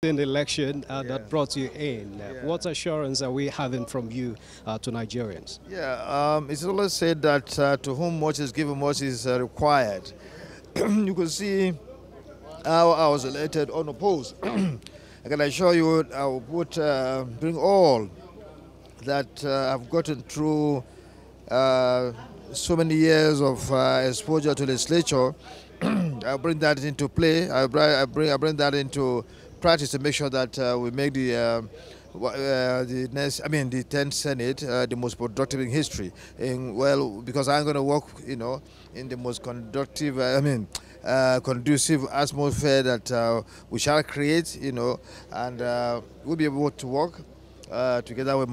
in the election that brought you in. What assurance are we having from you to Nigerians? Yeah, it's always said that to whom much is given, much is required. You can see how I was elected unopposed. I can assure you I will bring all that I've gotten through so many years of exposure to the legislature. I bring that into play. I bring that into practice to make sure that we make the 10th Senate the most productive in history. Because I'm going to work, in the most conducive atmosphere that we shall create, and we'll be able to work together with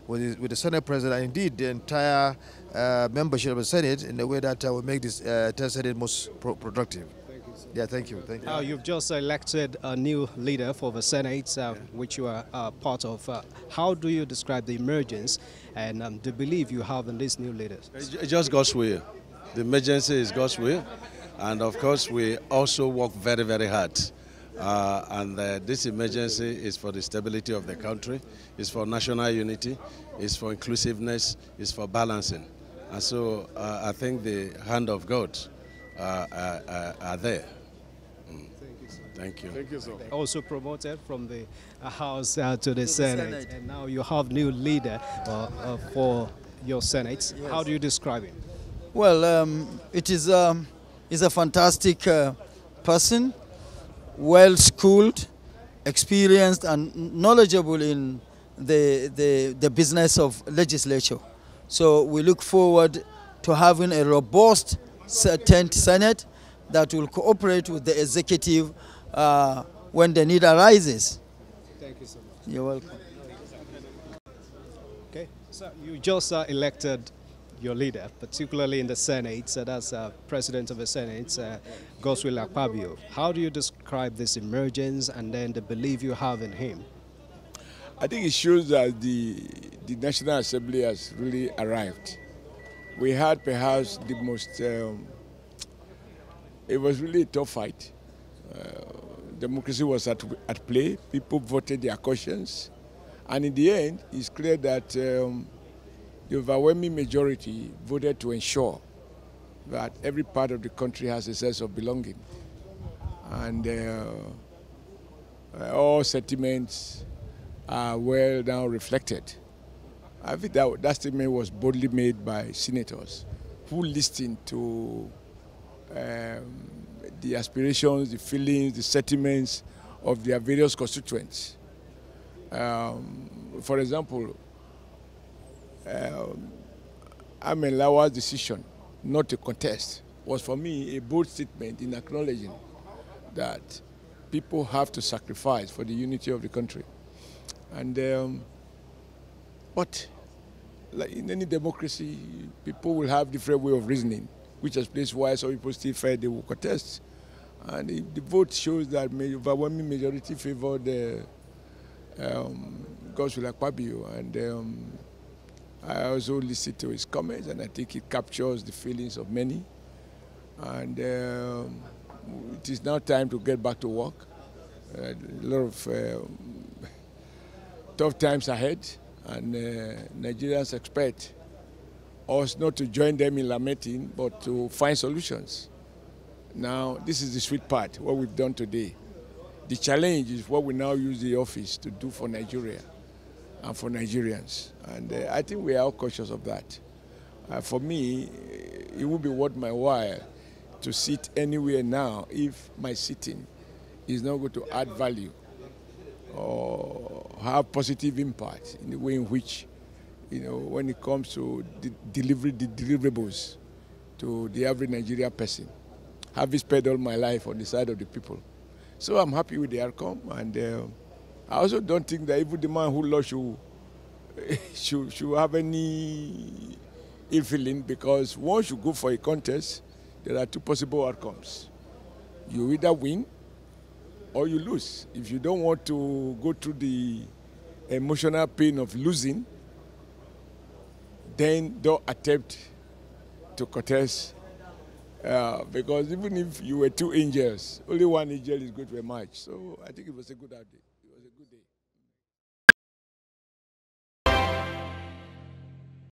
with the Senate President, and indeed the entire membership of the Senate, in a way that will make this 10th Senate most productive. Thank you, sir. Yeah, thank you. Thank you. You've just elected a new leader for the Senate, which you are part of. How do you describe the emergence and the belief you have in these new leaders? It's just God's will. The emergency is God's will. And of course, we also work very, very hard. This emergency is for the stability of the country, it's for national unity, it's for inclusiveness, it's for balancing. And so I think the hand of God are there. Thank you, sir. Thank you. Thank you, sir. Also promoted from the House to the Senate. And now you have new leader for your Senate. Yes. How do you describe him? Well, he's a fantastic person, well-schooled, experienced and knowledgeable in the business of legislature. So we look forward to having a robust 10th Senate that will cooperate with the executive when the need arises. Thank you so much. You're welcome. Okay, so you just elected your leader, particularly in the Senate, so that's President of the Senate, Godswill Akpabio. How do you describe this emergence and then the belief you have in him? I think it shows that the National Assembly has really arrived. We had perhaps the most, it was really a tough fight. Democracy was at play, people voted their conscience, and in the end, it's clear that the overwhelming majority voted to ensure that every part of the country has a sense of belonging. And all sentiments are well now reflected. I think that statement was boldly made by senators who listened to the aspirations, the feelings, the sentiments of their various constituents. For example, Amen Lawa's decision not to contest was for me a bold statement in acknowledging that people have to sacrifice for the unity of the country. And but like in any democracy, people will have different way of reasoning, which explains why some people still felt they will contest. And the vote shows that the overwhelming majority favored Godswill Akpabio, and I also listened to his comments, and I think it captures the feelings of many. And it is now time to get back to work. A lot of tough times ahead, and Nigerians expect us not to join them in lamenting, but to find solutions. Now, this is the sweet part, what we've done today. The challenge is what we now use the office to do for Nigeria and for Nigerians. And I think we are all conscious of that. For me, it would be worth my while to sit anywhere now if my sitting is not going to add value or have positive impact in the way in which, when it comes to the deliverables to the average Nigerian person. Having spent all my life on the side of the people. So I'm happy with the outcome, and I also don't think that even the man who lost should have any ill feeling, because once you go for a contest, there are two possible outcomes. You either win or you lose. If you don't want to go through the emotional pain of losing, then don't attempt to contest Because even if you were two angels, only one angel is good for a match. So I think it was a good day. It was a good day.